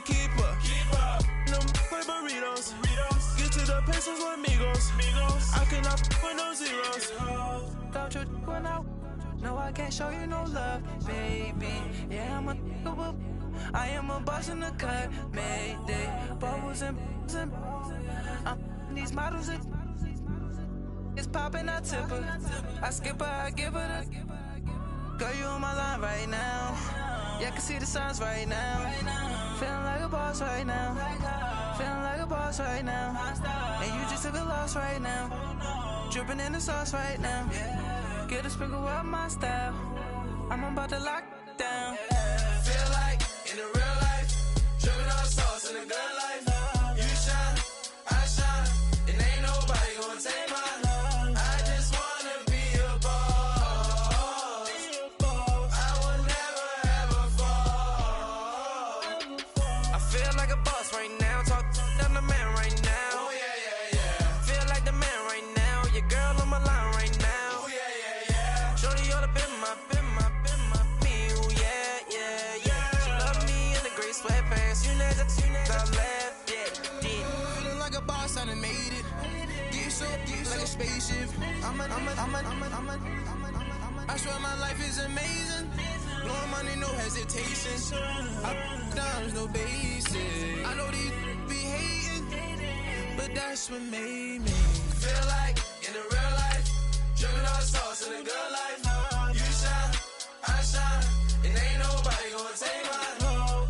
keeper. Them play burritos. Get to the pesos with amigos. I cannot with no zeros. Don't you when no, I can't show you no love, baby. Yeah, I am a boss in the cut, mayday. Bubbles and these models it's popping, I tip her. I skip her, I give her the. Girl, you on my line right now. Yeah, I can see the signs right now. Feeling like a boss right now. Feeling like a boss right now. And you just took a loss right now. Dripping in the sauce right now. Get a sprinkle up my style. I'm about to lock down. Feel like in the real life, dripping on sauce in the good life. You shine, I shine, and ain't nobody gonna take mine. I just wanna be a boss. I will never ever fall. I feel like a boss right now. Talk down the man right now. Oh yeah. Feel like the man right now. Your girl on my line right now. Oh yeah. Shorty oughta been my me. Ooh yeah. She love me in the gray sweatpants. You never I left, yeah. Feeling like a boss, I done made it. Get so like a spaceship. I swear my life is amazing. Blowing money, no hesitation. I dimes, no basic. I know these be hating, but that's what made me feel like in the real life, dripping on sauce in the good life. You shine, I shine, and ain't nobody gonna take mine.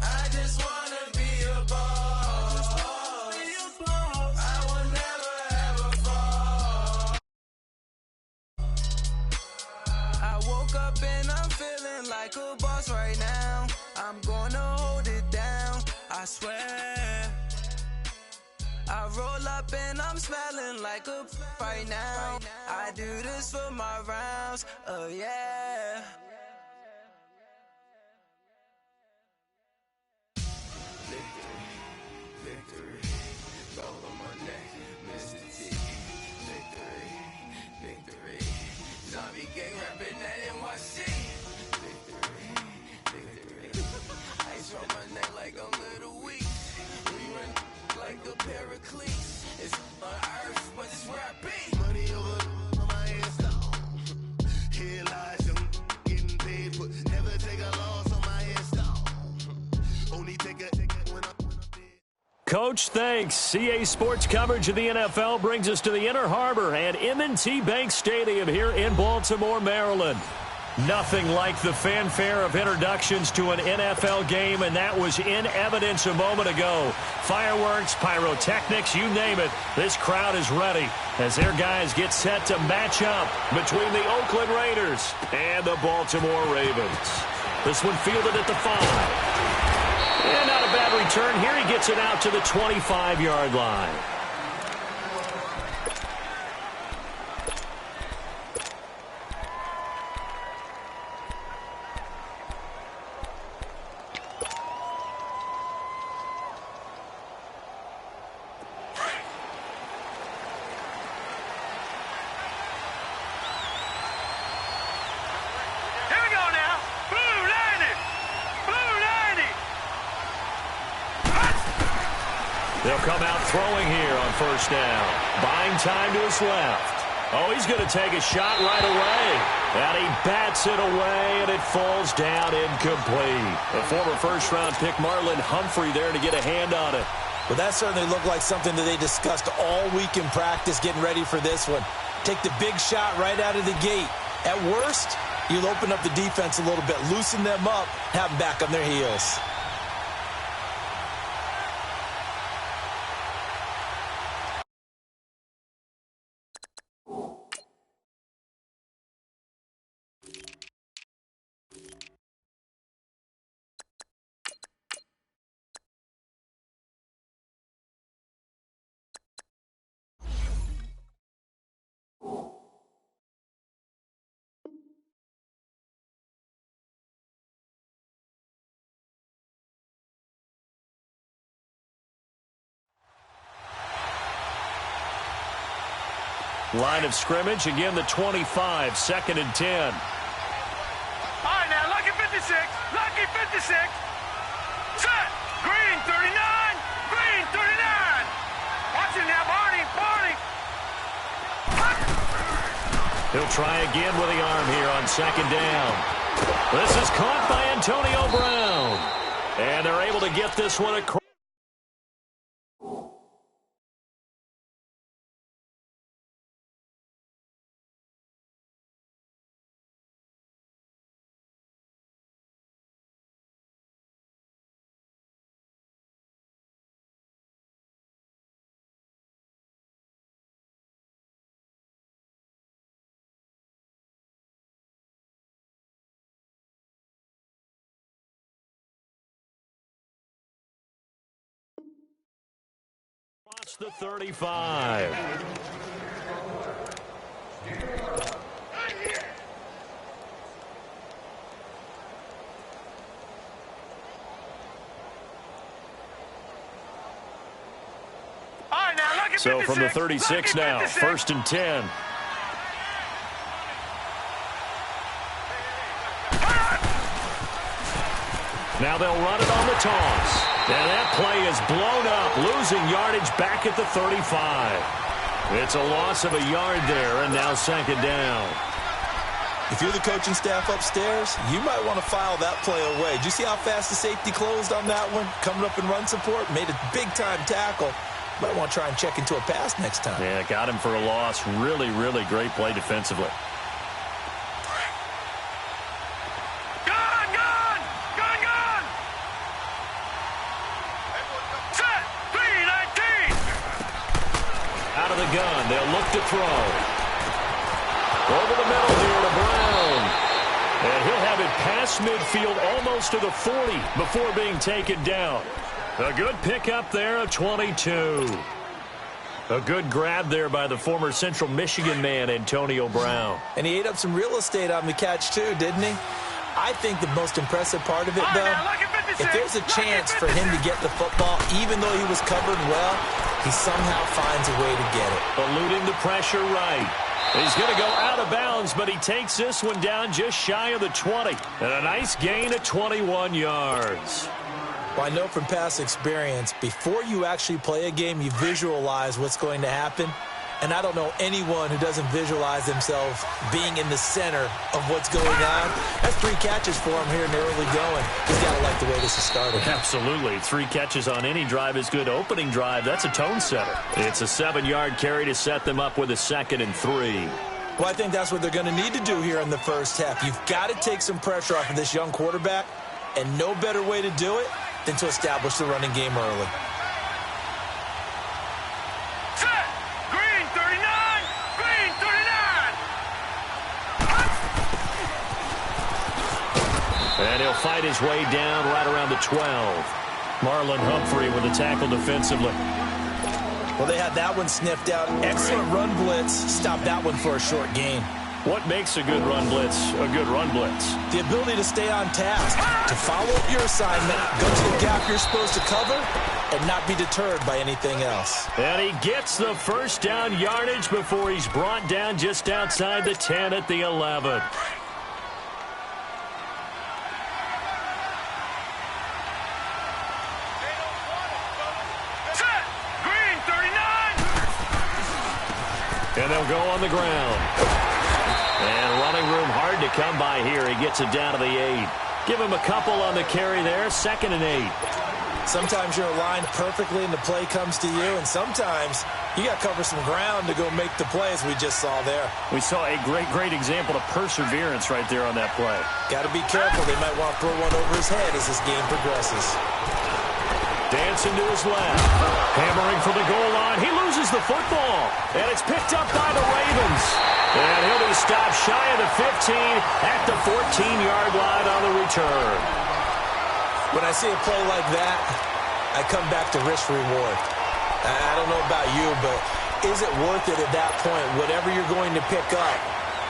I just wanna be a boss. I will never ever fall. I woke up and I'm feeling like a boss right now. I'm gonna hold it down, I swear. I roll up and I'm smelling like a right now. I do this for my rounds, oh yeah. Victory, gold on my neck, Mr. T. Victory, zombie gang rapping that NYC. Victory, ice on my neck like a little weak. We run like a paraclete. It's on earth, but it's where I be. Money over my headstone. Here lies them getting paid for. Never take a loss on my headstone. Only take a when I'm dead. Coach, thanks. CA Sports coverage of the NFL brings us to the Inner Harbor and M&T Bank Stadium here in Baltimore, Maryland. Nothing like the fanfare of introductions to an NFL game, and that was in evidence a moment ago. Fireworks, pyrotechnics, you name it. This crowd is ready as their guys get set to match up between the Oakland Raiders and the Baltimore Ravens. This one fielded at the 5. And not a bad return here. He gets it out to the 25-yard line. They'll come out throwing here on first down. Buying time to his left. Oh, he's going to take a shot right away. And he bats it away, and it falls down incomplete. The former first-round pick Marlon Humphrey there to get a hand on it. Well, that certainly looked like something that they discussed all week in practice, getting ready for this one. Take the big shot right out of the gate. At worst, you'll open up the defense a little bit, loosen them up, have them back on their heels. Line of scrimmage, again the 25, 2nd and 10. All right, now, lucky 56, lucky 56. Set. Green 39! Green 39! Watching now, Barney! He'll try again with the arm here on second down. This is caught by Antonio Brown. And they're able to get this one across. The 35. So from the 36 now, 1st and 10. Now they'll run it on the toss. And that play is blown up, losing yardage back at the 35. It's a loss of a yard there, and now second down. If you're the coaching staff upstairs, you might want to file that play away. Did you see how fast the safety closed on that one? Coming up in run support, made a big-time tackle. Might want to try and check into a pass next time. Yeah, got him for a loss. Really, really great play defensively. Gun. They'll look to throw. Over the middle here to Brown. And he'll have it past midfield almost to the 40 before being taken down. A good pickup there of 22. A good grab there by the former Central Michigan man, Antonio Brown. And he ate up some real estate on the catch, too, didn't he? I think the most impressive part of it, though, if there's a chance for him to get the football, even though he was covered well, he somehow finds a way to get it. Eluding the pressure right. He's going to go out of bounds, but he takes this one down just shy of the 20. And a nice gain of 21 yards. Well, I know from past experience, before you actually play a game, you visualize what's going to happen. And I don't know anyone who doesn't visualize themselves being in the center of what's going on. That's 3 catches for him here in the early going. He's got to like the way this is started. Absolutely. 3 catches on any drive is good. Opening drive, that's a tone setter. It's a 7-yard carry to set them up with a 2nd and 3. Well, I think that's what they're going to need to do here in the first half. You've got to take some pressure off of this young quarterback, and no better way to do it than to establish the running game early. And he'll fight his way down right around the 12. Marlon Humphrey with a tackle defensively. Well, they had that one sniffed out. Excellent run blitz. Stopped that one for a short gain. What makes a good run blitz a good run blitz? The ability to stay on task, to follow up your assignment, go to the gap you're supposed to cover, and not be deterred by anything else. And he gets the first down yardage before he's brought down just outside the 10 at the 11. And they'll go on the ground. And running room hard to come by here. He gets it down to the 8. Give him a couple on the carry there. 2nd and 8. Sometimes you're aligned perfectly and the play comes to you, and sometimes you got to cover some ground to go make the play, as we just saw there. We saw a great example of perseverance right there on that play. Got to be careful. They might want to throw one over his head as this game progresses. Dancing to his left. Hammering for the goal line. He loses the football. And it's picked up by the Ravens. And he'll be stopped shy of the 15 at the 14-yard line on the return. When I see a play like that, I come back to risk-reward. I don't know about you, but is it worth it at that point, whatever you're going to pick up,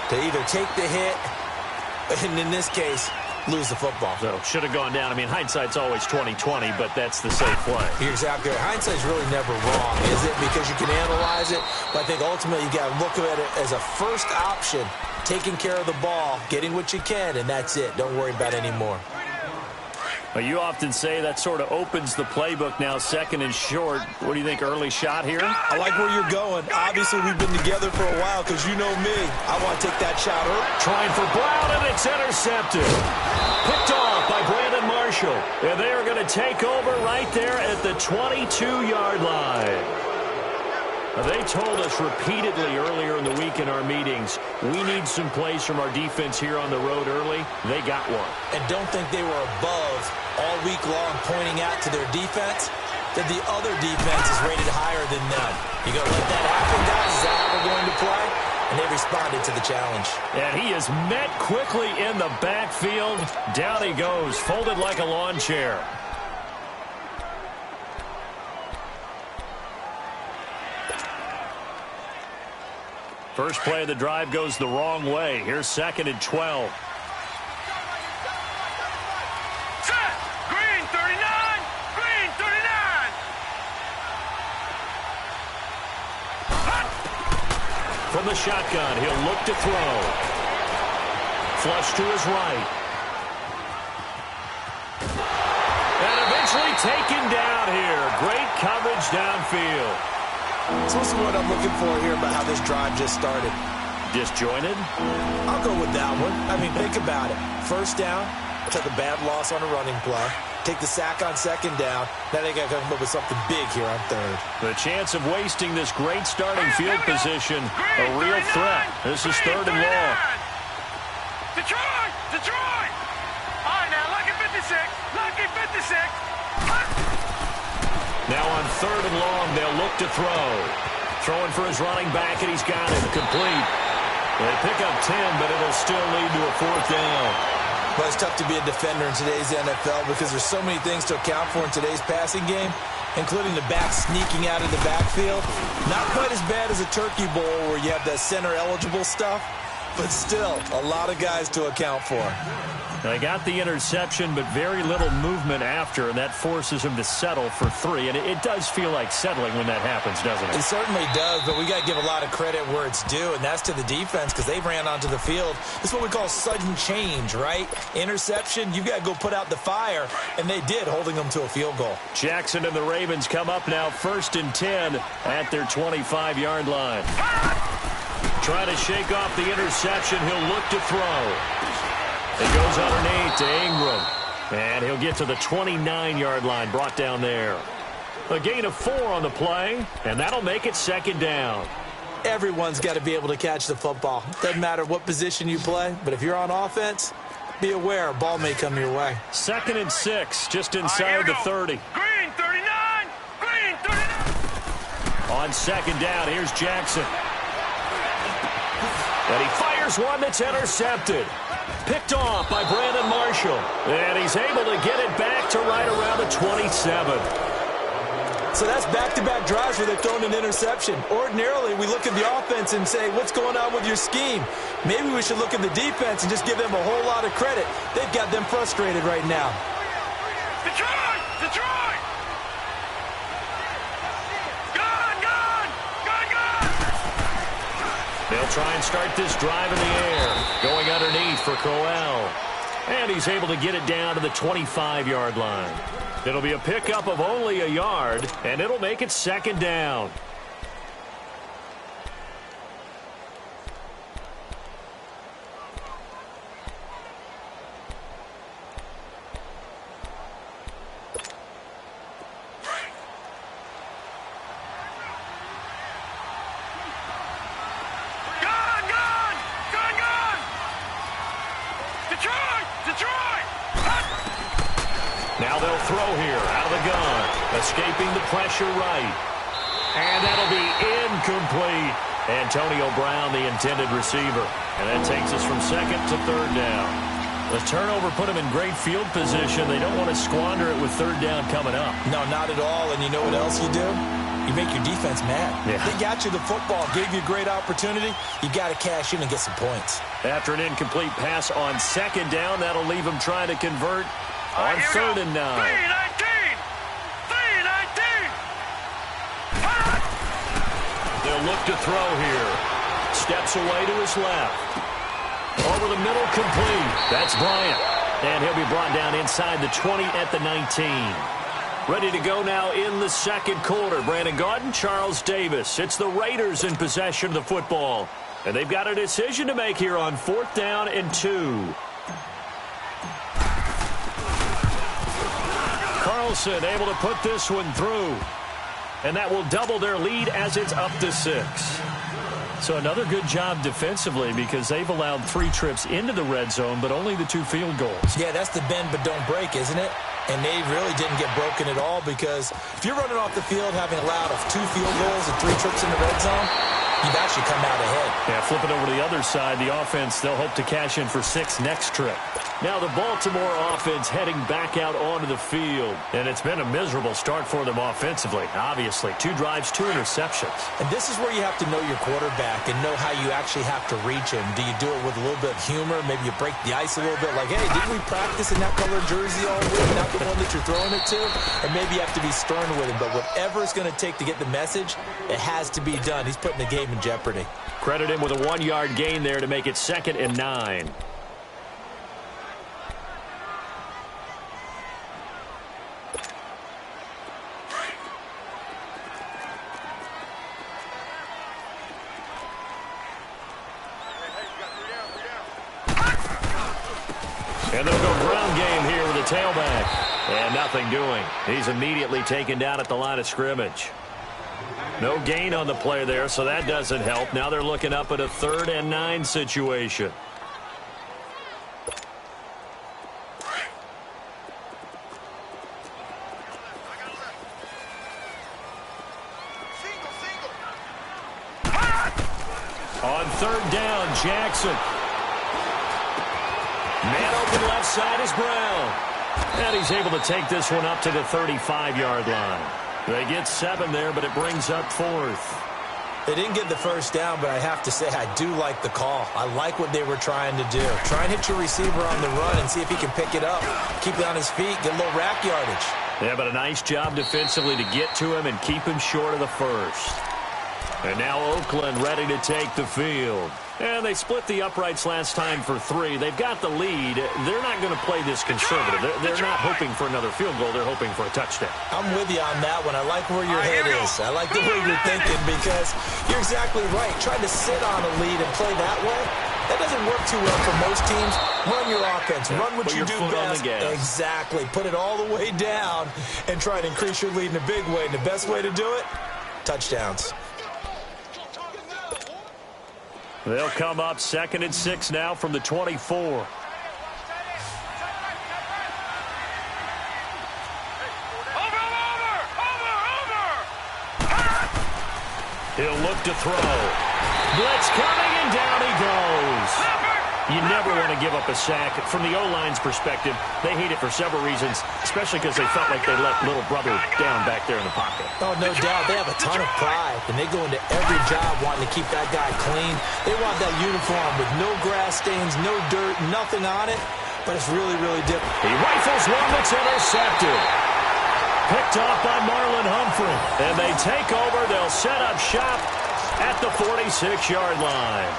to either take the hit, and in this case, lose the football? So, should have gone down. I mean, hindsight's always 20/20, but that's the safe play. You're exactly right. Hindsight's really never wrong, is it? Because you can analyze it, but I think ultimately you got to look at it as a first option, taking care of the ball, getting what you can, and that's it. Don't worry about any more. Well, you often say that sort of opens the playbook now, second and short. What do you think, early shot here? I like where you're going. Obviously, we've been together for a while because you know me. I want to take that shot early. Trying for Brown, and it's intercepted. Picked off by Brandon Marshall. And they are going to take over right there at the 22-yard line. Now, they told us repeatedly earlier in the week in our meetings, we need some plays from our defense here on the road early. They got one. And don't think they were above all week long pointing out to their defense that the other defense is rated higher than them. You going to let that happen, guys? Is that how we're going to play? And they responded to the challenge. And he is met quickly in the backfield. Down he goes, folded like a lawn chair. First play of the drive goes the wrong way. Here's second and 12. Set. Green 39. Green 39. From the shotgun, he'll look to throw. Flush to his right. And eventually taken down here. Great coverage downfield. So this is what I'm looking for here about how this drive just started. Disjointed? I'll go with that one. I mean, think about it. First down, took a bad loss on a running play. Take the sack on second down. Now they got to come up with something big here on third. The chance of wasting this great starting field position, a real threat. This is third and long. Detroit! Detroit! All right, now, lucky 56. Lucky 56. Now on third and long, they'll look to throw. Throwing for his running back, and he's got it. Complete. They pick up 10, but it'll still lead to a fourth down. Well, it's tough to be a defender in today's NFL because there's so many things to account for in today's passing game, including the back sneaking out of the backfield. Not quite as bad as a turkey bowl where you have that center-eligible stuff, but still a lot of guys to account for. They got the interception, but very little movement after, and that forces him to settle for 3. And it does feel like settling when that happens, doesn't it? It certainly does, but we got to give a lot of credit where it's due, and that's to the defense because they ran onto the field. This is what we call sudden change, right? Interception, you got to go put out the fire, and they did, holding them to a field goal. Jackson and the Ravens come up now first and 10 at their 25-yard line. Trying to shake off the interception. He'll look to throw. It goes underneath to Ingram. And he'll get to the 29-yard line, brought down there. A gain of 4 on the play, and that'll make it second down. Everyone's got to be able to catch the football. Doesn't matter what position you play, but if you're on offense, be aware a ball may come your way. Second and 6, just inside the 30. Green 39. Green 39. On second down, here's Jackson. And he fires one that's intercepted. Picked off by Brandon Marshall. And he's able to get it back to right around the 27. So that's back-to-back drives where they've thrown an interception. Ordinarily, we look at the offense and say, what's going on with your scheme? Maybe we should look at the defense and just give them a whole lot of credit. They've got them frustrated right now. Detroit! Detroit! Gone! Gone! Gone! Gone! They'll try and start this drive in the air. Going underneath for Crowell. And he's able to get it down to the 25-yard line. It'll be a pickup of only a yard, and it'll make it second down. Now they'll throw here out of the gun. Escaping the pressure right. And that'll be incomplete. Antonio Brown, the intended receiver. And that takes us from second to third down. The turnover put them in great field position. They don't want to squander it with third down coming up. No, not at all. And you know what else you do? You make your defense mad. Yeah. They got you the football, gave you a great opportunity. You got to cash in and get some points. After an incomplete pass on second down, that'll leave them trying to convert on third and 9. 3-19! 3-19! They'll look to throw here. Steps away to his left. Over the middle, complete. That's Bryant. And he'll be brought down inside the 20 at the 19. Ready to go now in the second quarter. Brandon Gaudin, Charles Davis. It's the Raiders in possession of the football. And they've got a decision to make here on 4th down and 2. Carlson able to put this one through. And that will double their lead as it's up to 6. So another good job defensively because they've allowed 3 trips into the red zone, but only the 2 field goals. Yeah, that's the bend but don't break, isn't it? And they really didn't get broken at all because if you're running off the field having allowed 2 field goals and 3 trips in the red zone, you've actually come out ahead. Yeah, flip it over to the other side. The offense, they'll hope to cash in for 6 next trip. Now the Baltimore offense heading back out onto the field. And it's been a miserable start for them offensively, obviously. 2 drives, 2 interceptions. And this is where you have to know your quarterback and know how you actually have to reach him. Do you do it with a little bit of humor? Maybe you break the ice a little bit like, hey, didn't we practice in that color jersey all week? Not the one that you're throwing it to? And maybe you have to be stern with him. But whatever it's going to take to get the message, it has to be done. He's putting the game in jeopardy. Credit him with a 1-yard gain there to make it 2nd and 9. And they'll go ground game here with a tailback. And nothing doing. He's immediately taken down at the line of scrimmage. No gain on the play there, so that doesn't help. Now they're looking up at a 3rd and 9 situation. On 3rd down, Jackson. Man open left side is Brown. And he's able to take this one up to the 35-yard line. They get 7 there, but it brings up 4th. They didn't get the first down, but I have to say I do like the call. I like what they were trying to do. Try and hit your receiver on the run and see if he can pick it up. Keep it on his feet, get a little rack yardage. Yeah, but a nice job defensively to get to him and keep him short of the first. And now Oakland ready to take the field. And they split the uprights last time for 3. They've got the lead. They're not going to play this conservative. They're not hoping for another field goal. They're hoping for a touchdown. I'm with you on that one. I like where your head is. I like the way you're thinking because you're exactly right. Trying to sit on a lead and play that way, that doesn't work too well for most teams. Run your offense. Run what you do best. Exactly. Put it all the way down and try to increase your lead in a big way. And the best way to do it, touchdowns. They'll come up 2nd and 6 now from the 24. He'll look to throw. Blitz coming, and down he goes. You never want to give up a sack. From the O-line's perspective, they hate it for several reasons, especially because they felt like they let little brother down back there in the pocket. Oh, no doubt. They have a ton of pride, and they go into every job wanting to keep that guy clean. They want that uniform with no grass stains, no dirt, nothing on it, but it's really, really different. He rifles one that's intercepted. Picked off by Marlon Humphrey. And they take over. They'll set up shop at the 46-yard line.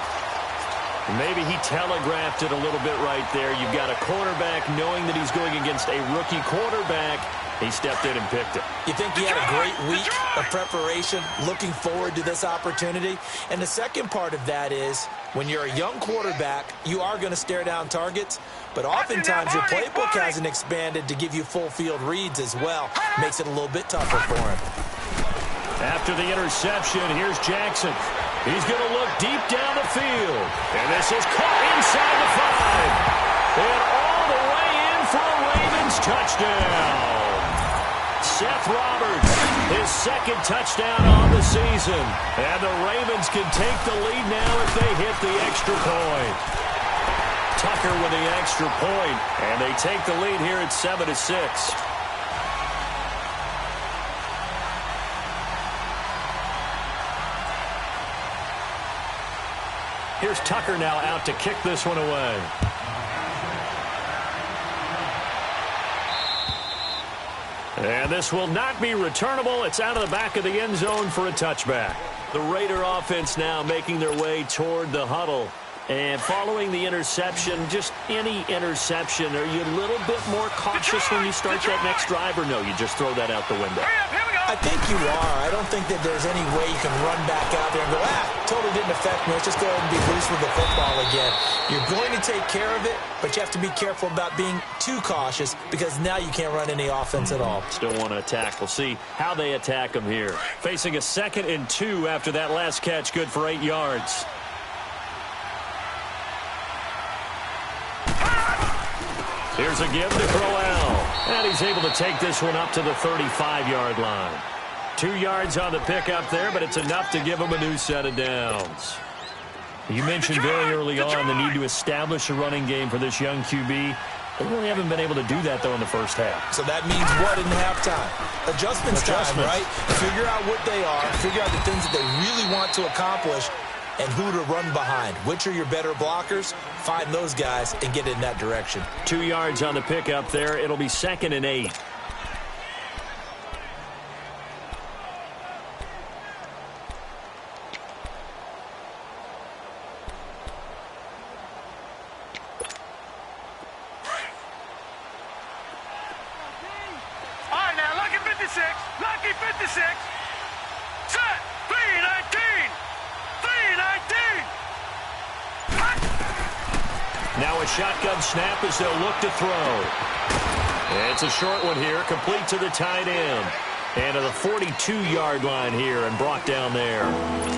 Maybe he telegraphed it a little bit right there. You've got a quarterback knowing that he's going against a rookie quarterback. He stepped in and picked it. You think he had a great week of preparation, looking forward to this opportunity? And the second part of that is, when you're a young quarterback, you are going to stare down targets, but oftentimes your playbook hasn't expanded to give you full field reads as well. Makes it a little bit tougher for him. After the interception, here's Jackson. He's going to look deep down the field. And this is caught inside the 5. And all the way in for a Ravens touchdown. Seth Roberts, his 2nd touchdown on the season. And the Ravens can take the lead now if they hit the extra point. Tucker with the extra point, and they take the lead here at 7-6. Here's Tucker now out to kick this one away. And this will not be returnable. It's out of the back of the end zone for a touchback. The Raider offense now making their way toward the huddle. And following the interception, just any interception, are you a little bit more cautious when you start that next drive, or no, you just throw that out the window? I think you are. I don't think that there's any way you can run back out there and go, totally didn't affect me. Let's just go ahead and be loose with the football again. You're going to take care of it, but you have to be careful about being too cautious because now you can't run any offense at all. Still want to attack. We'll see how they attack them here. Facing a 2nd and 2 after that last catch, good for 8 yards. Here's a give to Crowell. And he's able to take this one up to the 35-yard line. 2 yards on the pickup there, but it's enough to give him a new set of downs. You mentioned very early on the need to establish a running game for this young QB. They really haven't been able to do that, though, in the first half. So that means what in halftime? Adjustments time, right? Figure out what they are, figure out the things that they really want to accomplish, and who to run behind. Which are your better blockers? Find those guys and get in that direction. 2 yards on the pickup there. It'll be 2nd and 8. All right, now, lucky 56. Lucky 56. Set. 3-19. 3-19. Now a shotgun snap as they'll look to throw. It's a short one here, complete to the tight end. And to the 42-yard line here and brought down there.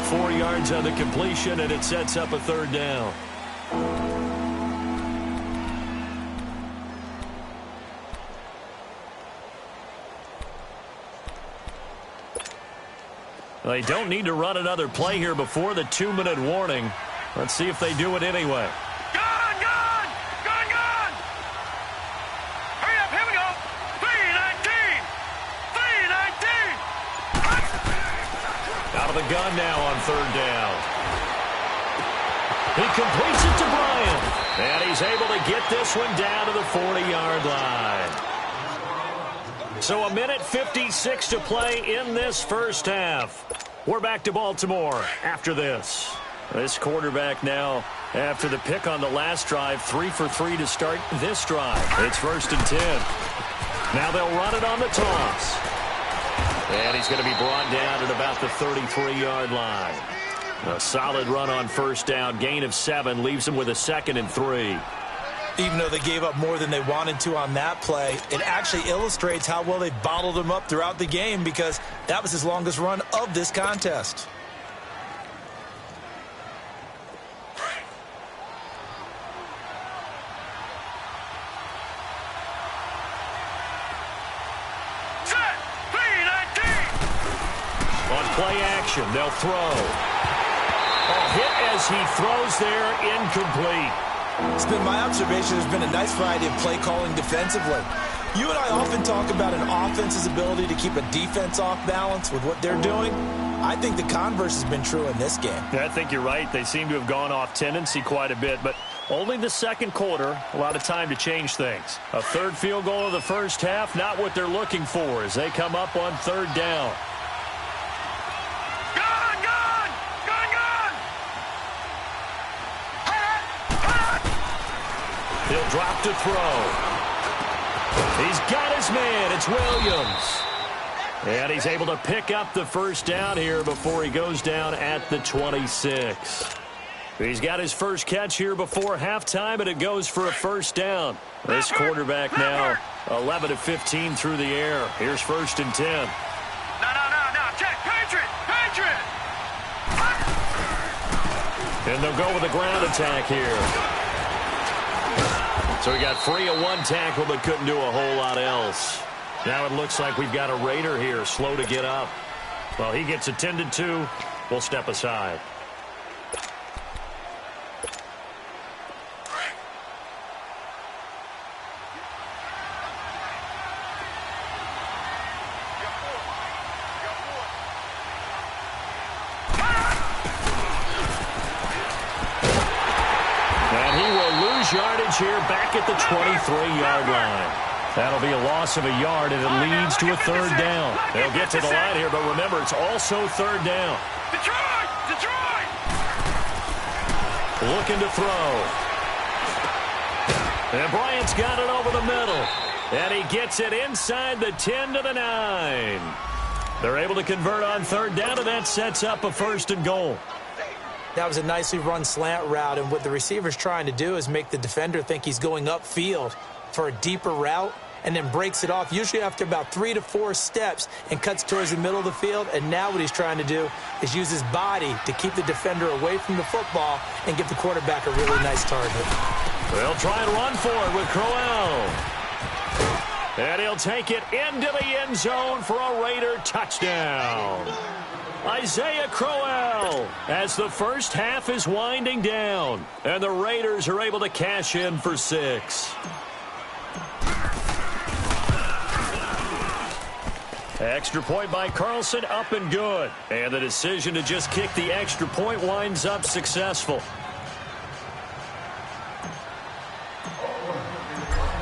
4 yards on the completion, and it sets up a 3rd down. Well, they don't need to run another play here before the 2-minute warning. Let's see if they do it anyway. The gun now on 3rd down. He completes it to Bryant. And he's able to get this one down to the 40-yard line. So 1:56 to play in this first half. We're back to Baltimore after this. This quarterback now, after the pick on the last drive, 3 for 3 to start this drive. It's 1st and 10. Now they'll run it on the toss. And he's going to be brought down at about the 33-yard line. A solid run on 1st down. Gain of 7 leaves him with a 2nd and 3. Even though they gave up more than they wanted to on that play, it actually illustrates how well they bottled him up throughout the game because that was his longest run of this contest. Play action. They'll throw. Hit as he throws there, incomplete. It's been my observation there's been a nice variety of play calling defensively. You and I often talk about an offense's ability to keep a defense off balance with what they're doing. I think the converse has been true in this game. Yeah, I think you're right. They seem to have gone off tendency quite a bit, but only the 2nd quarter, a lot of time to change things. A 3rd field goal of the first half, not what they're looking for as they come up on 3rd down. He'll drop to throw. He's got his man. It's Williams. And he's able to pick up the 1st down here before he goes down at the 26. He's got his first catch here before halftime, and it goes for a 1st down. This quarterback now 11 of 15 through the air. Here's 1st and 10. No. Check. Patriot. And they'll go with a ground attack here. So he got free of 1 tackle, but couldn't do a whole lot else. Now it looks like we've got a Raider here, slow to get up. Well, he gets attended to. We'll step aside. Yardage here back at the 23-yard line. That'll be a loss of a yard, and it leads to a 3rd down. They'll get to the line here, but remember, it's also 3rd down. Detroit! looking to throw. And Bryant's got it over the middle. And he gets it inside the 10 to the 9. They're able to convert on third down, and that sets up a 1st and goal. That was a nicely run slant route, and what the receiver's trying to do is make the defender think he's going upfield for a deeper route, and then breaks it off, usually after about 3 to 4 steps, and cuts towards the middle of the field. And now what he's trying to do is use his body to keep the defender away from the football and give the quarterback a really nice target. They'll try and run for it with Crowell. And he'll take it into the end zone for a Raider touchdown. Isaiah Crowell as the first half is winding down. And the Raiders are able to cash in for 6. Extra point by Carlson, up and good. And the decision to just kick the extra point winds up successful.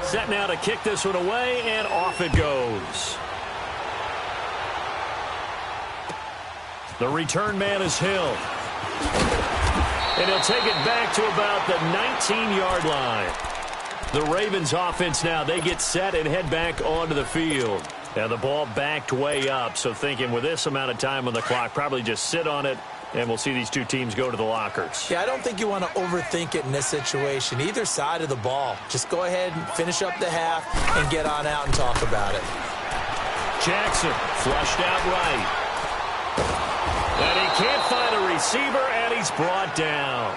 Set now to kick this one away, and off it goes. The return man is Hill. And he'll take it back to about the 19-yard line. The Ravens offense now, they get set and head back onto the field. And the ball backed way up, so thinking with this amount of time on the clock, probably just sit on it, and we'll see these two teams go to the lockers. Yeah, I don't think you want to overthink it in this situation. Either side of the ball. Just go ahead and finish up the half and get on out and talk about it. Jackson flushed out right. And he can't find a receiver, and he's brought down.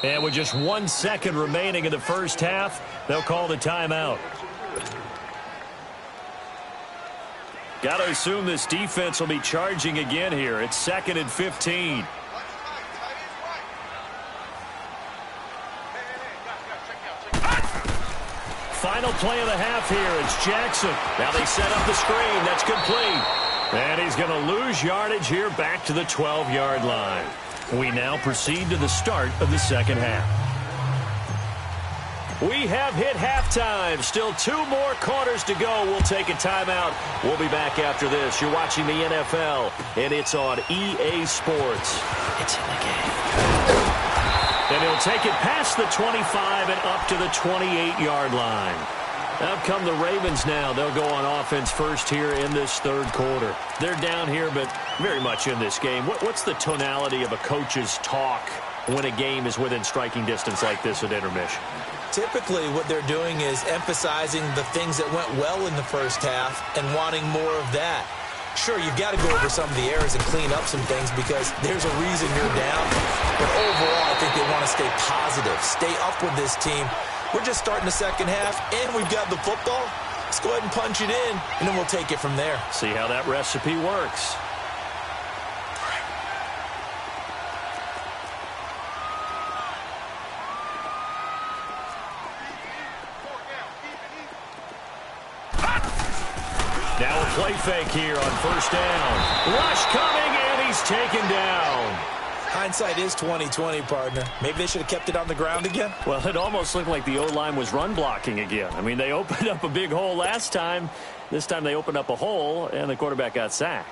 And with just 1 second remaining in the first half, they'll call the timeout. Got to assume this defense will be charging again here. It's 2nd and 15. Final play of the half here. It's Jackson. Now they set up the screen. That's complete. And he's going to lose yardage here back to the 12-yard line. We now proceed to the start of the second half. We have hit halftime. Still 2 more quarters to go. We'll take a timeout. We'll be back after this. You're watching the NFL, and it's on EA Sports. It's in the game. And he'll take it past the 25 and up to the 28-yard line. Out come the Ravens now. They'll go on offense first here in this third quarter. They're down here, but very much in this game. What's the tonality of a coach's talk when a game is within striking distance like this at intermission? Typically, what they're doing is emphasizing the things that went well in the first half and wanting more of that. Sure, you've got to go over some of the errors and clean up some things because there's a reason you're down. But overall, I think they want to stay positive, stay up with this team. We're just starting the second half, and we've got the football. Let's go ahead and punch it in, and then we'll take it from there. See how that recipe works. Now a play fake here on first down. Rush coming, and he's taken down. Hindsight is 20/20, partner. Maybe they should have kept it on the ground again. Well, it almost looked like the O-line was run blocking again. I mean, they opened up a big hole last time. This time they opened up a hole, and the quarterback got sacked.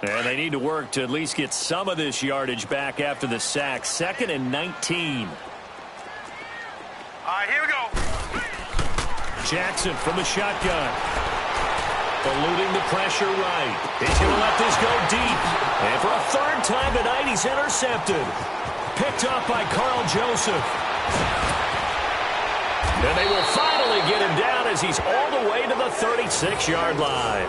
And they need to work to at least get some of this yardage back after the sack. 2nd and 19. All right, here we go. Jackson from the shotgun. Eluding the pressure right. He's going to let this go deep. And for a third time tonight, he's intercepted. Picked up by Carl Joseph. And they will finally get him down as he's all the way to the 36-yard line.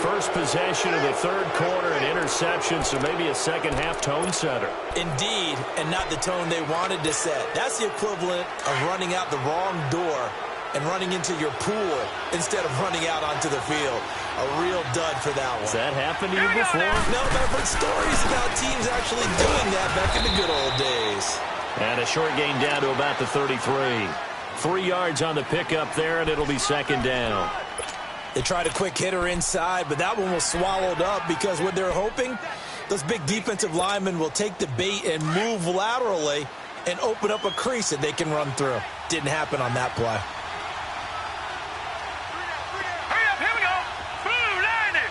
First possession of the third quarter, an interception, so maybe a second-half tone setter. Indeed, and not the tone they wanted to set. That's the equivalent of running out the wrong door and running into your pool instead of running out onto the field. A real dud for that one. Has that happened to you before? No, but I've heard stories about teams actually doing that back in the good old days. And a short gain down to about the 33. 3 yards on the pickup there, and it'll be second down. They tried a quick hitter inside, but that one was swallowed up because what they're hoping, those big defensive linemen will take the bait and move laterally and open up a crease that they can run through. Didn't happen on that play. Hurry up, here we go. Boom, 90.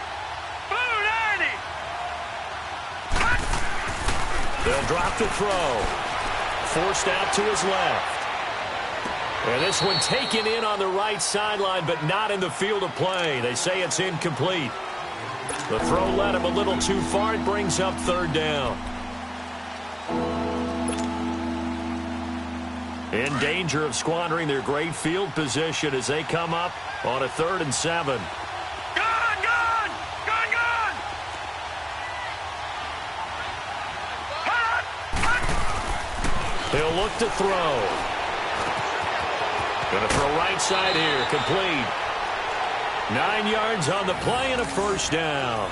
They'll drop the throw. Forced out to his left. And this one taken in on the right sideline, but not in the field of play. They say it's incomplete. The throw led him a little too far. It brings up third down. In danger of squandering their great field position as they come up on a 3rd and 7. He'll look to throw. Going to throw right side here. Complete. 9 yards on the play and a first down.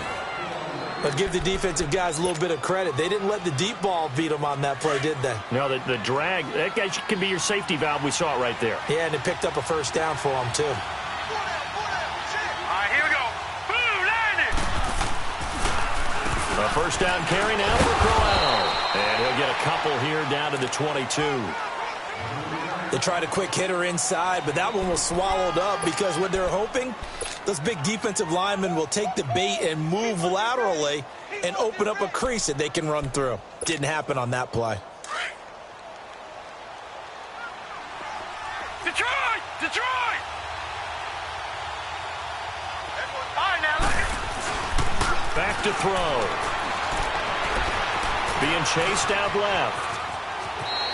But give the defensive guys a little bit of credit. They didn't let the deep ball beat them on that play, did they? No, the drag, that guy can be your safety valve. We saw it right there. Yeah, and it picked up a first down for them, too. All right, here we go. Boom, landed. A first down carry now for Crowell. And he'll get a couple here down to the 22. They tried a quick hitter inside, but that one was swallowed up because what they're hoping, those big defensive linemen will take the bait and move laterally and open up a crease that they can run through. Didn't happen on that play. Detroit! Detroit! All right, now look at... Back to throw. Being chased out left.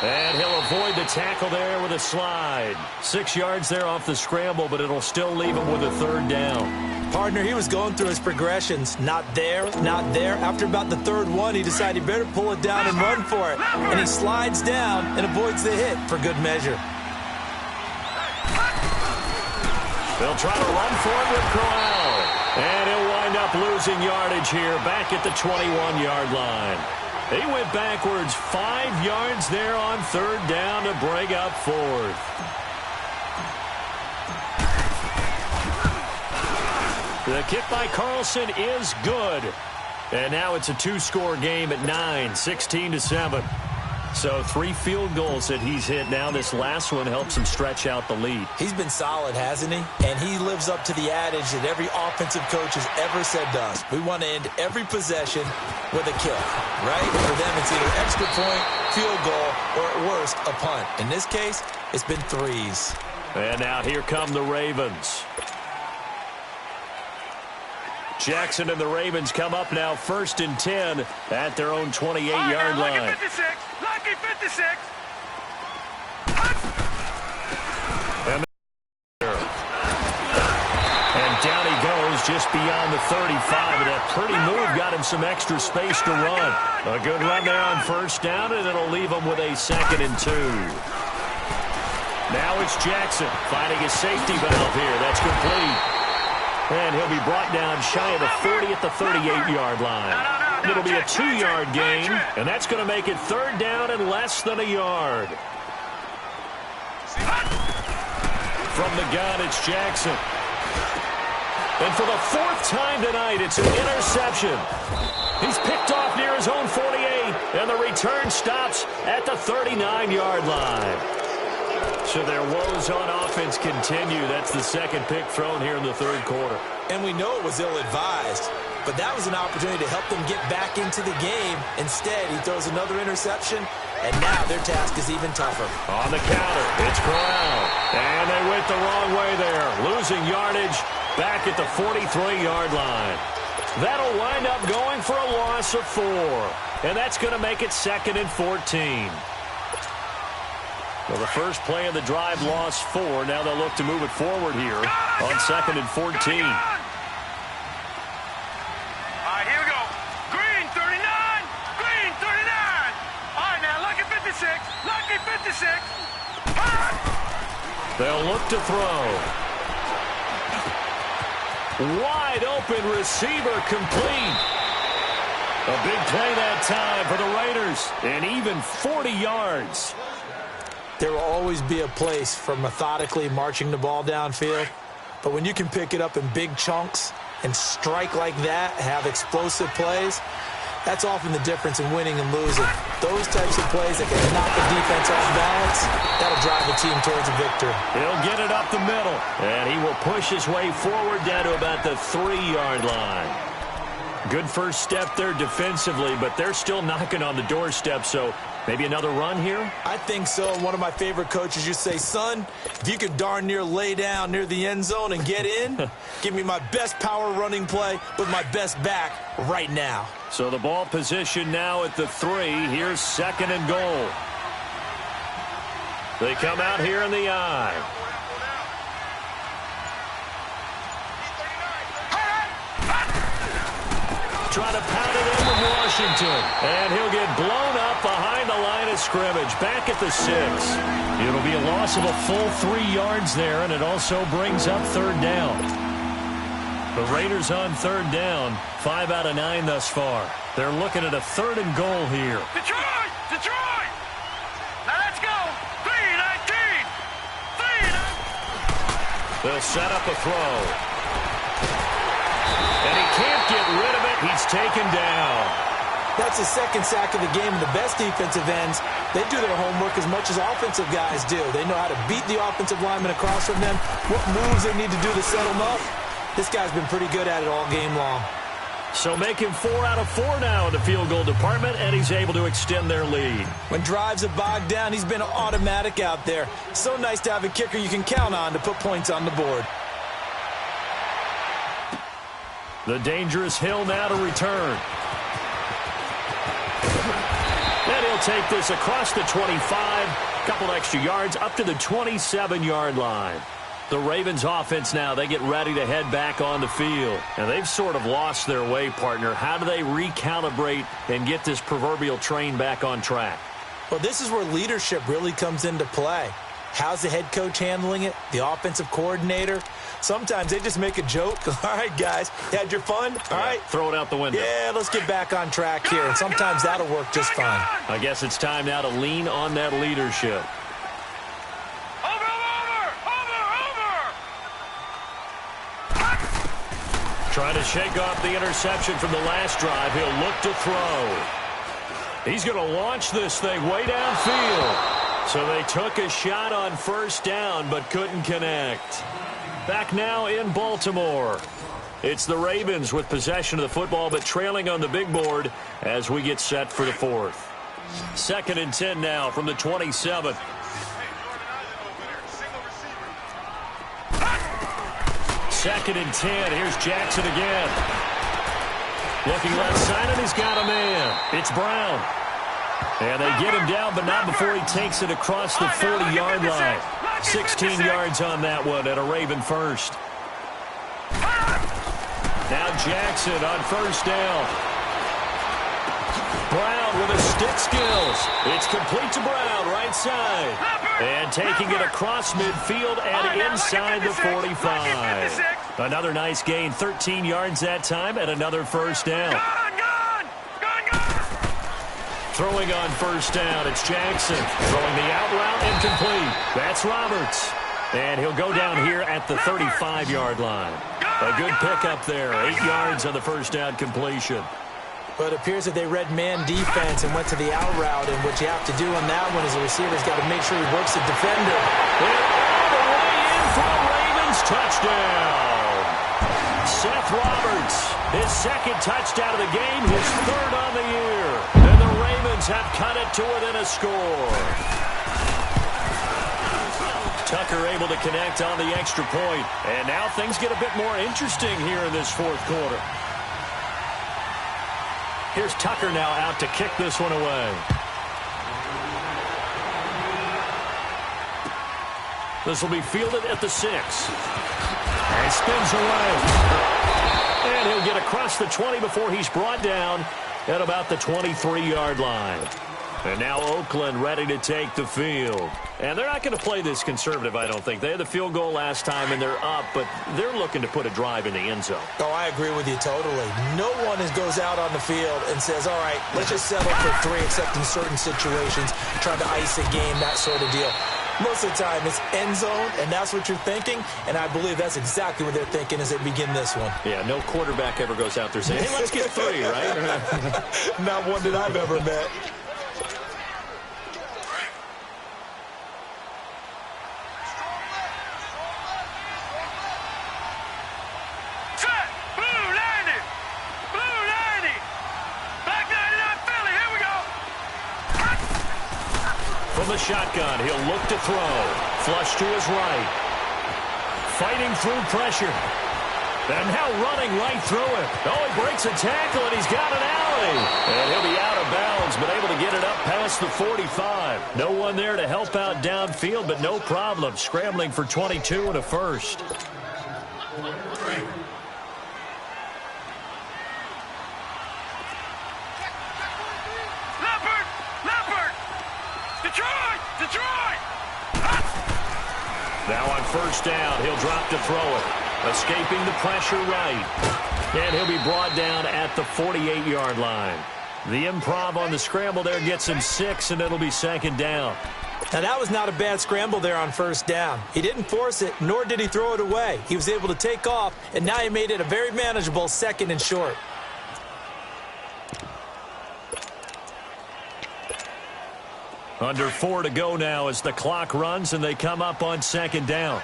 And he'll avoid the tackle there with a slide. 6 yards there off the scramble, but it'll still leave him with a third down. Partner, he was going through his progressions. Not there, not there. After about the third one, he decided he better pull it down and run for it. And he slides down and avoids the hit for good measure. They'll try to run for it with Crowell. And he'll wind up losing yardage here back at the 21-yard line. He went backwards 5 yards there on third down to break up fourth. The kick by Carlson is good. And now it's a 2-score game at 9, 16-7. So 3 field goals that he's hit now. This last one helps him stretch out the lead. He's been solid, hasn't he? And he lives up to the adage that every offensive coach has ever said to us. We want to end every possession with a kick, right? For them, it's either extra point, field goal, or at worst, a punt. In this case, it's been 3s. And now here come the Ravens. Jackson and the Ravens come up now 1st and 10 at their own 28-yard line. Lucky 56. Lucky 56. And down he goes just beyond the 35. And that pretty move got him some extra space to run. A good run there on first down, and it'll leave him with a 2nd and 2. Now it's Jackson finding his safety valve here. That's complete. And he'll be brought down shy of the 40 at the 38-yard line. It'll be a 2-yard gain, and that's going to make it 3rd down and less than a yard. From the gun, it's Jackson. And for the 4th time tonight, it's an interception. He's picked off near his own 48, and the return stops at the 39-yard line. So their woes on offense continue. That's the 2nd pick thrown here in the 3rd quarter. And we know it was ill-advised, but that was an opportunity to help them get back into the game. Instead, he throws another interception, and now their task is even tougher. On the counter, it's Corral. And they went the wrong way there, losing yardage back at the 43-yard line. That'll wind up going for a loss of 4. And that's going to make it 2nd and 14. Well, the first play of the drive lost 4. Now they'll look to move it forward here on 2nd and 14. All right, here we go. Green, 39. Green, 39. All right, now, lucky 56. Lucky 56. They'll look to throw. Wide open receiver complete. A big play that time for the Raiders. And even 40 yards. There will always be a place for methodically marching the ball downfield. But when you can pick it up in big chunks and strike like that, have explosive plays, that's often the difference in winning and losing. Those types of plays that can knock the defense off balance, that'll drive the team towards a victory. He'll get it up the middle, and he will push his way forward down to about the 3-yard line. Good first step there defensively, but they're still knocking on the doorstep, so maybe another run here? I think so. One of my favorite coaches used to say, son, if you could darn near lay down near the end zone and get in, give me my best power running play with my best back right now. So the ball position now at the 3. Here's 2nd and goal. They come out here in the I. Trying to pound it in from Washington. And he'll get blown up behind the line of scrimmage. Back at the 6. It'll be a loss of a full 3 yards there, and it also brings up 3rd down. The Raiders on 3rd down. 5 out of 9 thus far. They're looking at a 3rd and goal here. Detroit! Detroit! Now let's go! 3-19! 3-19! They'll set up a throw. And he can't get rid of it. He's taken down. That's his 2nd sack of the game. And the best defensive ends, they do their homework as much as offensive guys do. They know how to beat the offensive lineman across from them, what moves they need to do to set them up. This guy's been pretty good at it all game long. So make him 4 out of 4 now in the field goal department, and he's able to extend their lead. When drives are bogged down, he's been automatic out there. So nice to have a kicker you can count on to put points on the board. The dangerous Hill now to return. And he'll take this across the 25. Couple extra yards up to the 27-yard line. The Ravens offense now, they get ready to head back on the field. And they've sort of lost their way, partner. How do they recalibrate and get this proverbial train back on track? Well, this is where leadership really comes into play. How's the head coach handling it? The offensive coordinator? Sometimes they just make a joke. All right, guys, had your fun? All right. Throw it out the window. Yeah, let's get back on track here. And sometimes that'll work just fine. I guess it's time now to lean on that leadership. Trying to shake off the interception from the last drive. He'll look to throw. He's going to launch this thing way downfield. So they took a shot on 1st down but couldn't connect. Back now in Baltimore. It's the Ravens with possession of the football but trailing on the big board as we get set for the 4th. 2nd and 10 now from the 27. 2nd and 10. Here's Jackson again. Looking left side, and he's got a man. It's Brown. And they get him down, but not before he takes it across the 40-yard line. 16 yards on that one and a Raven first. Now Jackson on 1st down. Brown with his stick skills. It's complete to Brown, right side. And taking it across midfield and inside the 45. Another nice gain, 13 yards that time, and another 1st down. Throwing on 1st down, it's Jackson. Throwing the out route, incomplete. That's Roberts. And he'll go down here at the 35-yard line. A good pickup there, 8 yards on the 1st down completion. But it appears that they read man defense and went to the out route, and what you have to do on that one is the receiver's got to make sure he works the defender. And all the way in for a Ravens touchdown. Seth Roberts, his 2nd touchdown of the game, his 3rd on the year. And the Ravens have cut it to within a score. Tucker able to connect on the extra point. And now things get a bit more interesting here in this 4th quarter. Here's Tucker now out to kick this one away. This will be fielded at the 6. And spins away. And he'll get across the 20 before he's brought down at about the 23-yard line. And now Oakland ready to take the field. And they're not going to play this conservative, I don't think. They had the field goal last time, and they're up, but they're looking to put a drive in the end zone. Oh, I agree with you totally. No one goes out on the field and says, all right, let's just settle for 3, except in certain situations, trying to ice a game, that sort of deal. Most of the time, it's end zone, and that's what you're thinking, and I believe that's exactly what they're thinking as they begin this one. Yeah, no quarterback ever goes out there saying, hey, let's get 3, right? Not one that I've ever met. Blue landed! Blue landed! From the shotgun, he'll look to throw. Flush to his right. Fighting through pressure. And now running right through it. Oh, he breaks a tackle, and he's got an alley. And he'll be out of bounds, but able to get it up past the 45. No one there to help out downfield, but no problem. Scrambling for 22 and a first. Detroit! Now on first down, he'll drop to throw it. Escaping the pressure right. And he'll be brought down at the 48-yard line. The improv on the scramble there gets him 6, and it'll be second down. Now, that was not a bad scramble there on first down. He didn't force it, nor did he throw it away. He was able to take off, and now he made it a very manageable second and short. Under 4 to go now as the clock runs, and they come up on second down.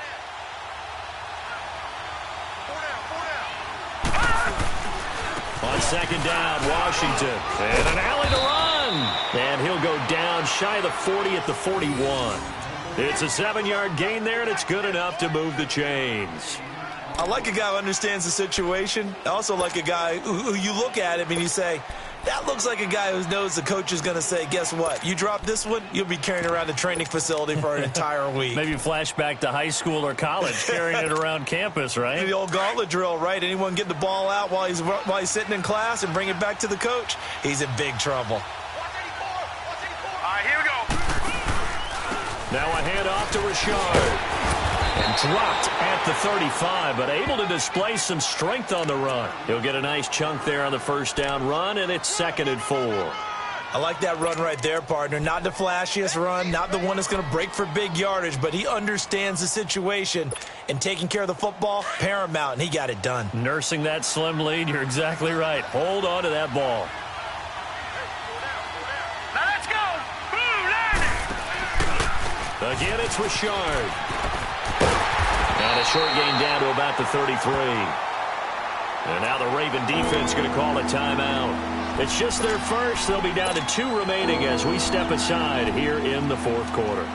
On second down, Washington. And an alley to run. And he'll go down shy of the 40 at the 41. It's a 7-yard gain there, and it's good enough to move the chains. I like a guy who understands the situation. I also like a guy who you look at him and you say, that looks like a guy who knows the coach is going to say, guess what? You drop this one, you'll be carrying around the training facility for an entire week. Maybe flashback to high school or college, carrying it around campus, right? The old gauntlet drill, right? Anyone get the ball out while he's sitting in class and bring it back to the coach, he's in big trouble. All right, here we go. Now a handoff to Richard. And dropped at the 35, but able to display some strength on the run. He'll get a nice chunk there on the first down run, and it's 2nd and 4. I like that run right there, partner. Not the flashiest run, not the one that's going to break for big yardage, but he understands the situation, and taking care of the football, paramount, and he got it done. Nursing that slim lead, you're exactly right. Hold on to that ball. Now let's go. Boom, Again, it's Richard. And a short gain down to about the 33. And now the Raven defense going to call a timeout. It's just their first. They'll be down to 2 remaining as we step aside here in the 4th quarter.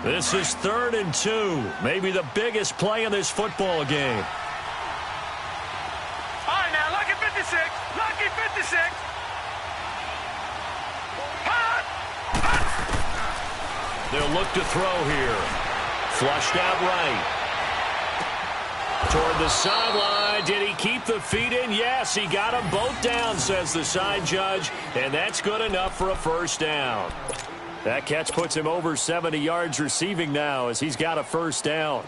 This is 3rd and 2. Maybe the biggest play in this football game. All right, now, lucky 56. Lucky 56. They'll look to throw here. Flushed out right. Toward the sideline. Did he keep the feet in? Yes, he got them both down, says the side judge. And that's good enough for a first down. That catch puts him over 70 yards receiving now as he's got a first down.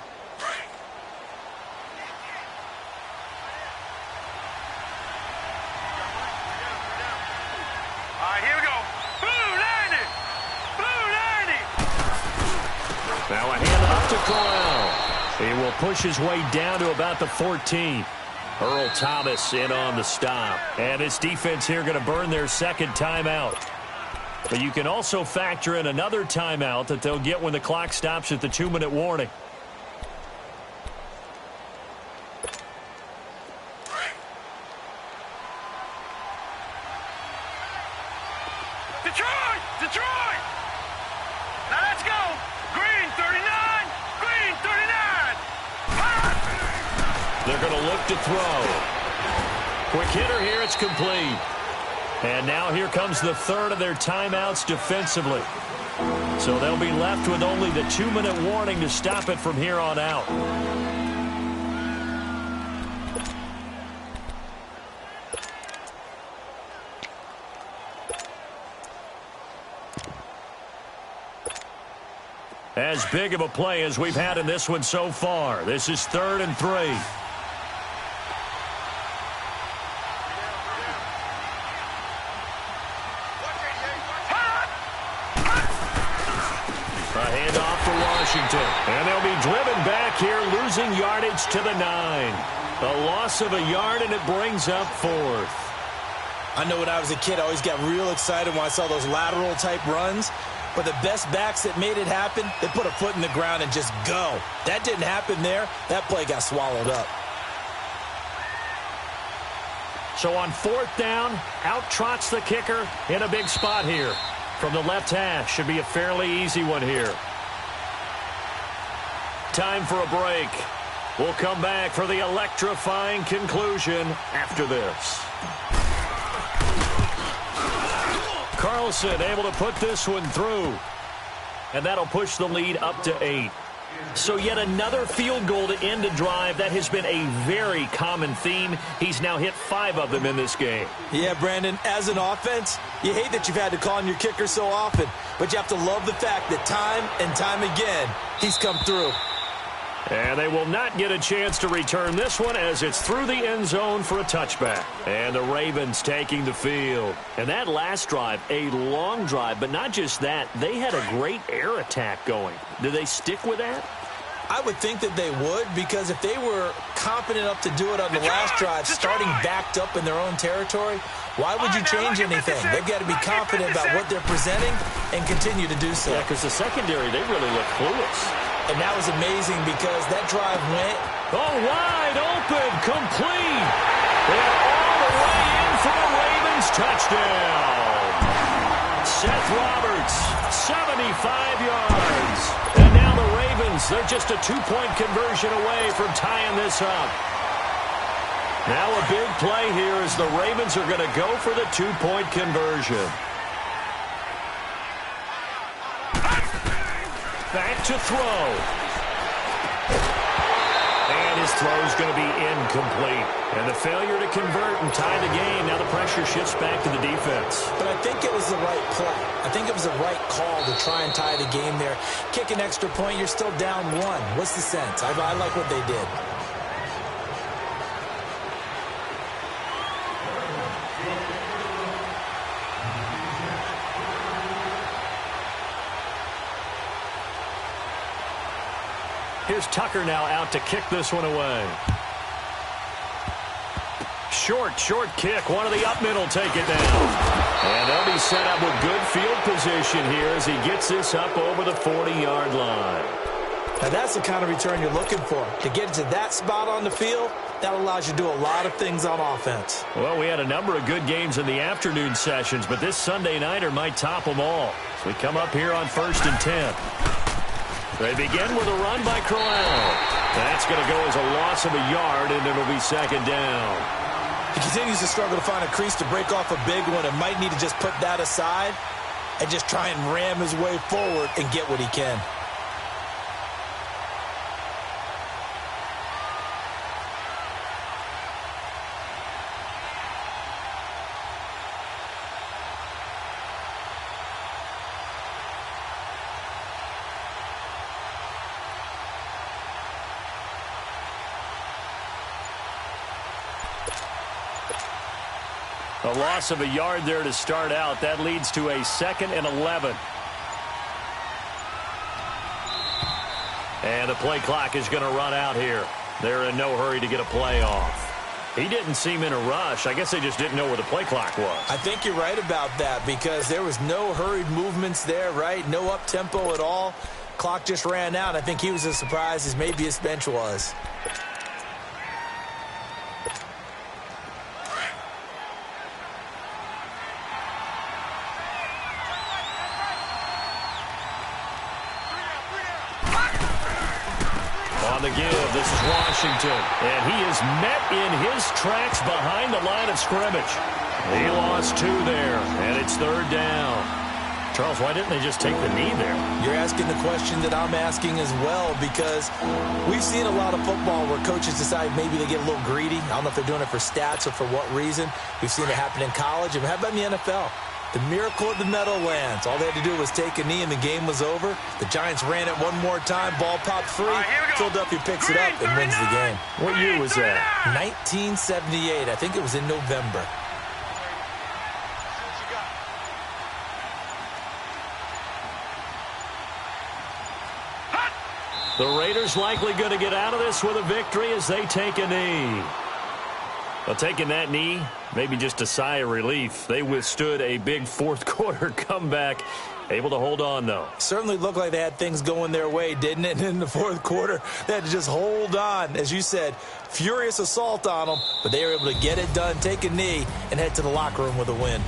Now a handoff to Corral. He will push his way down to about the 14. Earl Thomas in on the stop. And his defense here going to burn their 2nd timeout. But you can also factor in another timeout that they'll get when the clock stops at the 2-minute warning. Detroit! Now let's go! Green 39! Green 39! They're going to look to throw. Quick hitter here, it's complete. And now here comes the 3rd of their timeouts defensively. So they'll be left with only the 2-minute warning to stop it from here on out. As big of a play as we've had in this one so far. This is 3rd and 3. A handoff for Washington. And they'll be driven back here, losing yardage to the 9. A loss of a yard, and it brings up 4th. I know when I was a kid, I always got real excited when I saw those lateral-type runs. But the best backs that made it happen, they put a foot in the ground and just go. That didn't happen there. That play got swallowed up. So on 4th down, out trots the kicker in a big spot here. From the left hash, should be a fairly easy one here. Time for a break. We'll come back for the electrifying conclusion after this. Carlson able to put this one through. And that'll push the lead up to 8. So yet another field goal to end a drive. That has been a very common theme. He's now hit 5 of them in this game. Yeah, Brandon, as an offense, you hate that you've had to call on your kicker so often, but you have to love the fact that time and time again, he's come through. And they will not get a chance to return this one as it's through the end zone for a touchback. And the Ravens taking the field. And that last drive, a long drive, but not just that. They had a great air attack going. Do they stick with that? I would think that they would, because if they were confident enough to do it on the last drive, starting backed up in their own territory, why would you change anything? They've got to be confident about what they're presenting and continue to do so. Yeah, because the secondary, they really look clueless. And that was amazing because that drive went wide open, complete. And all the way in for the Ravens touchdown. Seth Roberts, 75 yards. And now the Ravens, they're just a 2-point conversion away from tying this up. Now a big play here as the Ravens are going to go for the 2-point conversion. Back to throw. And his throw is going to be incomplete. And the failure to convert and tie the game. Now the pressure shifts back to the defense. But I think it was the right play. I think it was the right call to try and tie the game there. Kick an extra point, you're still down 1. What's the sense? I like what they did. Here's Tucker now out to kick this one away. Short kick. One of the up middle take it down. And they'll be set up with good field position here as he gets this up over the 40-yard line. Now that's the kind of return you're looking for. To get to that spot on the field, that allows you to do a lot of things on offense. Well, we had a number of good games in the afternoon sessions, but this Sunday nighter might top them all. So we come up here on 1st and 10. They begin with a run by Crowell. That's going to go as a loss of a yard, and it'll be 2nd down. He continues to struggle to find a crease to break off a big one and might need to just put that aside and just try and ram his way forward and get what he can. A loss of a yard there to start out. That leads to a 2nd and 11. And the play clock is going to run out here. They're in no hurry to get a play off. He didn't seem in a rush. I guess they just didn't know where the play clock was. I think you're right about that because there was no hurried movements there, right? No up-tempo at all. Clock just ran out. I think he was as surprised as maybe his bench was. On the give, this is Washington. And he is met in his tracks behind the line of scrimmage. He lost 2 there, and it's 3rd down. Charles, why didn't they just take the knee there? You're asking the question that I'm asking as well because we've seen a lot of football where coaches decide maybe they get a little greedy. I don't know if they're doing it for stats or for what reason. We've seen it happen in college. And how about in the NFL? The miracle of the Meadowlands. All they had to do was take a knee and the game was over. The Giants ran it one more time. Ball popped free. Philadelphia picks it up and wins the game. What year was that? 1978. I think it was in November. The Raiders likely going to get out of this with a victory as they take a knee. Well, taking that knee, maybe just a sigh of relief. They withstood a big 4th quarter comeback, Able to hold on, though. Certainly looked like they had things going their way, didn't it? And in the fourth quarter, they had to just hold on. As you said, furious assault on them, but they were able to get it done, take a knee, and head to the locker room with a win.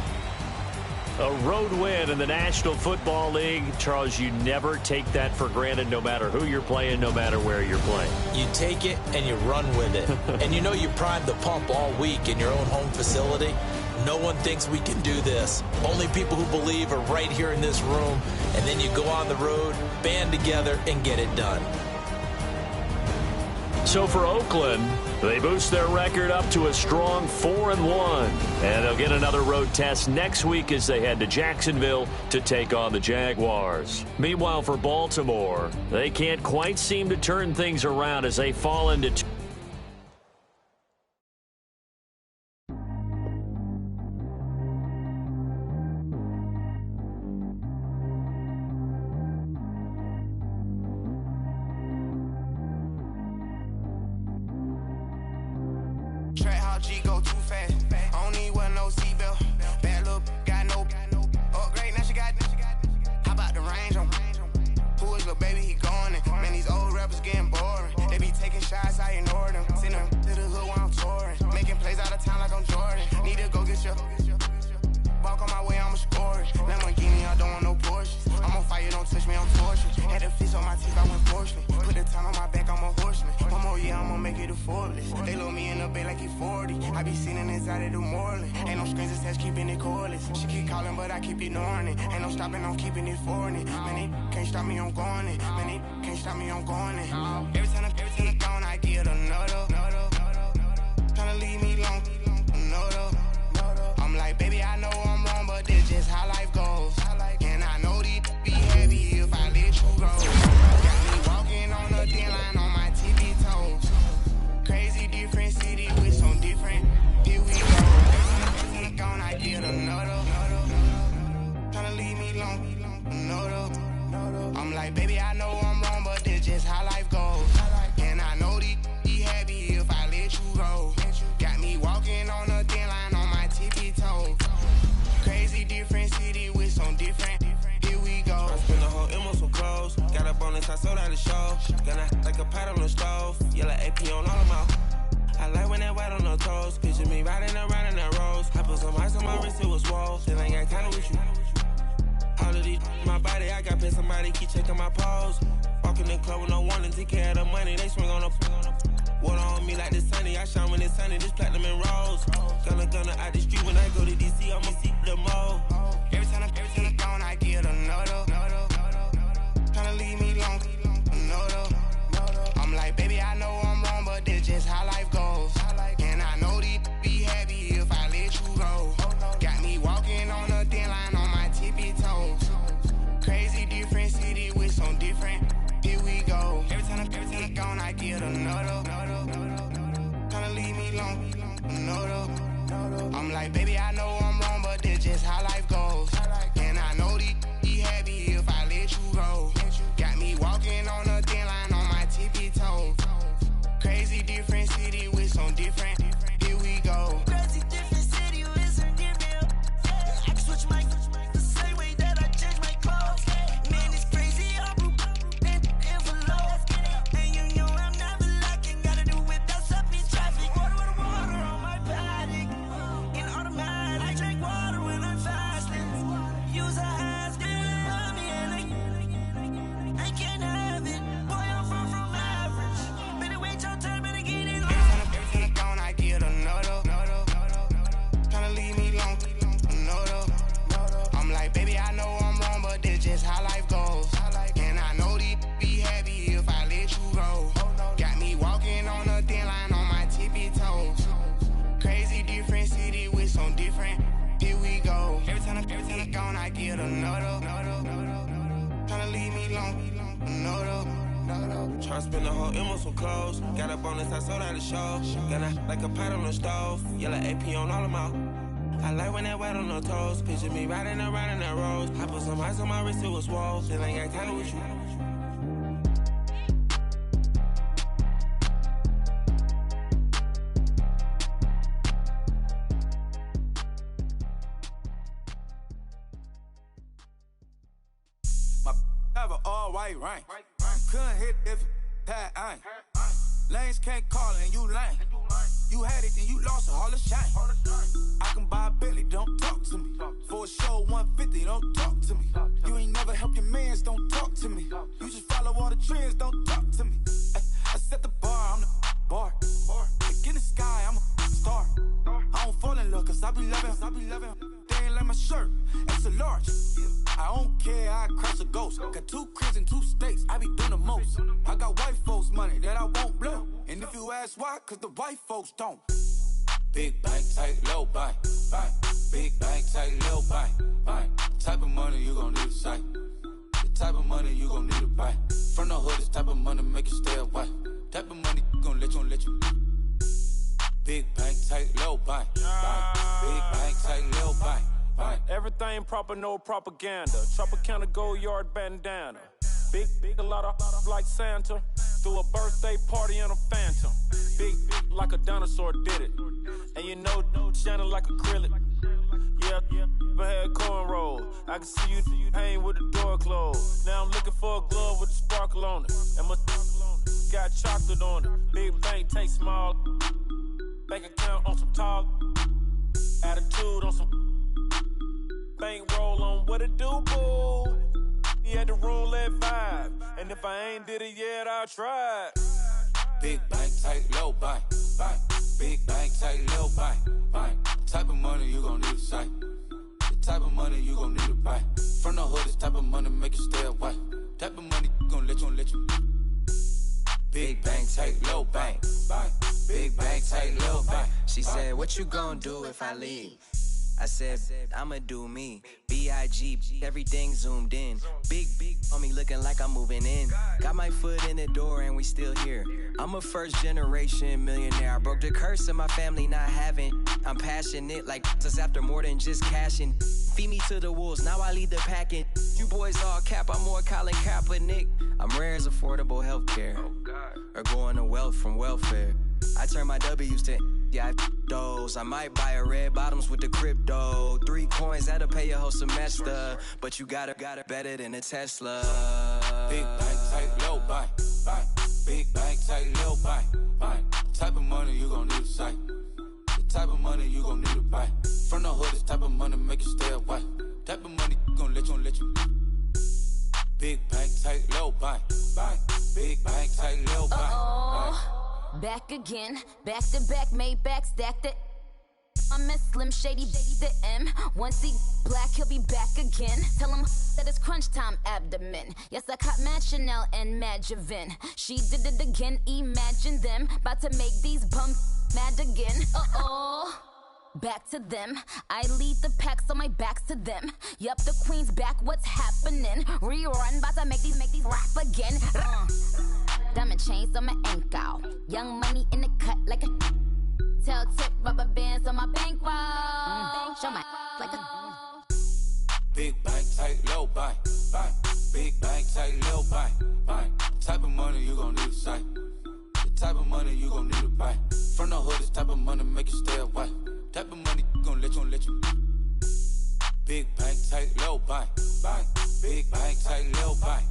A road win in the National Football League. Charles, you never take that for granted, no matter who you're playing, no matter where you're playing. You take it and you run with it. And you know you primed the pump all week in your own home facility. No one thinks we can do this. Only people who believe are right here in this room. And then you go on the road, band together, and get it done. So for Oakland, they boost their record up to a strong 4-1. And they'll get another road test next week as they head to Jacksonville to take on the Jaguars. Meanwhile, for Baltimore, they can't quite seem to turn things around as they fall into Track how G go too fast. I don't need wear no seatbelt. Bad look, got no upgrade. Now she got. How about the range on? Who is little baby? He going in. Man, these old rappers getting boring. They be taking shots, I ignore them. Send them to the hood while I'm touring. Making plays out of town like I'm Jordan. Need to go get your. Walk on my way, I'ma score it. Lamborghini, I don't want no Porsches. I'm on fire, don't touch me, I'm tortured. Had the fish on my teeth, I went fortunate. Put the time on my back, I'm a horseman. One more year, I'ma make it a fortress. They load me in the bay like he 40. I be seen inside of the Moreland. Ain't no strings attached, keeping it cordless. She keep calling, but I keep ignoring it. Ain't no stopping, I'm keeping it foreign it. Man, they can't stop me, I'm going it. Man, they can't stop me, I'm going it. Every time I'm gone, I get another. Tryna leave me long, another. I'm like, baby, I know I'm wrong, but this just how life goes. And I know these be heavy if I let you go. Got me walking on the thin line on my TV toes. Crazy different city with some different. Here we go. Every time gone, I get another. Tryna leave me long, another. I'm like, baby, I know I'm wrong, but this just how life goes. And I know these be heavy if I let you go. Got me walking on the thin line on my tippy toes. Crazy different city with some different. Here we go. I spent the whole M on some clothes. Got a bonus, I sold out the show. Got a like a pot on the stove. Yellow AP on all of my. I like when that white on the toes. Picture me riding around in that rose. I put some ice on my wrist, it was swole. Still ain't got time with you. All of these my body, I got paid somebody keep checking my pose. Walk in the club with no warning, take care of the money. They swing on the. Water on me like the sunny, I shine when it's sunny, this platinum and rose. Gonna out the street when I go to DC, I'ma see the mo. Every time I'm gone, I get another. Tryna leave me long, another. I'm like, baby, I know I'm wrong, but this just how life goes. And I know these be happy if I let you go. Got me walking on a thin line on my tippy toes. Crazy different city with some different. Here we go. Every time I'm gone, I get another. Tryna leave me long, another. I'm like, baby, I know I'm wrong, but this just how life goes. And I know these be happy if I let you go. Got me walking on a thin line on my tippy toes. Crazy different city with some different. Here we go. Crazy different city with some different. I can switch my the same way that I change my clothes. Man, it's crazy. I'm envelope. And you know I'm never lacking. Gotta do it, that's up in traffic. Water on my paddock. In automatic. I drink water when I'm fasting. Use a has love me and I can't have it. Boy, I'm far from average. Better wait your turn, better get it on. Every time I'm gone, I get another. Tryna leave me long, another. I'm like, baby, I know I'm wrong, but this just how life goes. And I know these be happy if I let you go. Got me walking on a thin line on my tippy toes. Crazy different city with some different. Here we go. Every time I'm gone, I get another. Tryna leave me long, another. Tryna spend the whole M on some clothes. Got a bonus, I sold out the show. Got a like a pot on the stove. Yellow AP on all of my. I like when that white on the toes. Picture me riding around in that rose. I put some ice on my wrist, it was swole. Still ain't got time with you. drive an all-white rank. Couldn't hit if it had ain't. Lanes can't call and you lame. You had it and you lost all the shine. I can buy a Bentley, don't talk to me. For a show 150, don't talk to me. You ain't never help your mans, don't talk to me. You just follow all the trends, don't talk to me. I set the bar, I'm the bar. Like in the sky, I'm a star. I don't fall in love, cause I be loving. They ain't like my shirt, it's a large. I don't care, I cross a ghost. Got 2 cribs in 2 states, I be doing the most. I got white folks money that I won't blow. And if you ask why, cause the white folks don't. Big bank, tight, low bank. Big bank, tight, low bank. Type of money you gon' need a sight. The type of money you gon' need to buy. From the hood, this type of money make you stay away. Type of money gon' let you. Big bank, tight, low bank. Big bank, tight, low bank. Everything proper, no propaganda. Tropicana gold yard bandana. Big, a lot of like Santa. Threw a birthday party in a phantom. Big like a dinosaur did it. And you know, shining like acrylic. Yeah, I had cornrow. I can see you hang with the door closed. Now I'm looking for a glove with a sparkle on it. And my got chocolate on it. Big bank, take small. Bank account on some tall. Attitude on some. Bankroll on what it do, boo. He had the roulette vibe. And if I ain't did it yet, I'll try. Big bank, tight, low bank. Big bank, tight, low bank. Type of money you gon' need a sight. The type of money you gon' need to buy. From the hood, this type of money make you stay away. Type of money gon' let you. Big bank, tight, low bank. Big bank, tight, low bank. She said, what you gon' do if I leave? I said, I'ma do me. B.I.G. Everything zoomed in. Big on me looking like I'm moving in. Got my foot in the door and we still here. I'm a first generation millionaire. I broke the curse of my family not having. I'm passionate like us after more than just cashing. Feed me to the wolves, now I lead the packing. You boys all cap, I'm more Colin Kaepernick. I'm rare as affordable healthcare. Or going to wealth from welfare. I turn my W's to those. I might buy a red bottoms with the crypto. 3 coins, that'll pay your whole semester. But you gotta better than a Tesla. Big bank, tight, low bank. Big bank, tight, low bank. Type of money you gon' need a sight. The type of money you gon' need to buy. From the hood, this type of money make you stay away. Type of money gon' let you. Big bank, tight, low bank. Big bank, tight, low bank. Back again, back to back, made back, stacked it. I'm a Slim Shady, the M. Once he black, he'll be back again. Tell him that it's crunch time abdomen. Yes, I caught Mad Chanel and Mad Javin. She did it again, imagine them. About to make these bums mad again. Back to them. I lead the pack, so my back's to them. Yup, the queen's back, what's happening? Rerun, about to make these rap again. Diamond chains on my ankle. Young money in the cut like a tail tip, rubber bands on my bankroll. Show my like a big bank, tight, low bank. Big bank, tight, low bank. Type of money you gon' need a sight. The type of money you gon' need to buy. From the hood, this type of money make you stay away. Type of money gon' let you. Big bank, tight, low bank. Big bank, tight, low bank.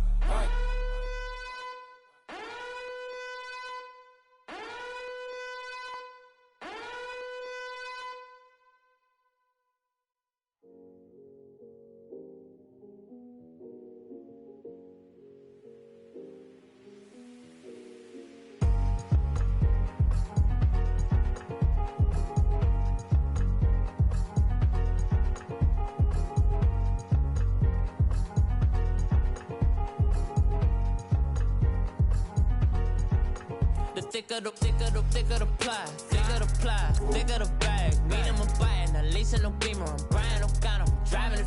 Thicker the ply, thicker the bag. Meet him a buy, and a lease in no beamer. I'm Brian O'Connor, driving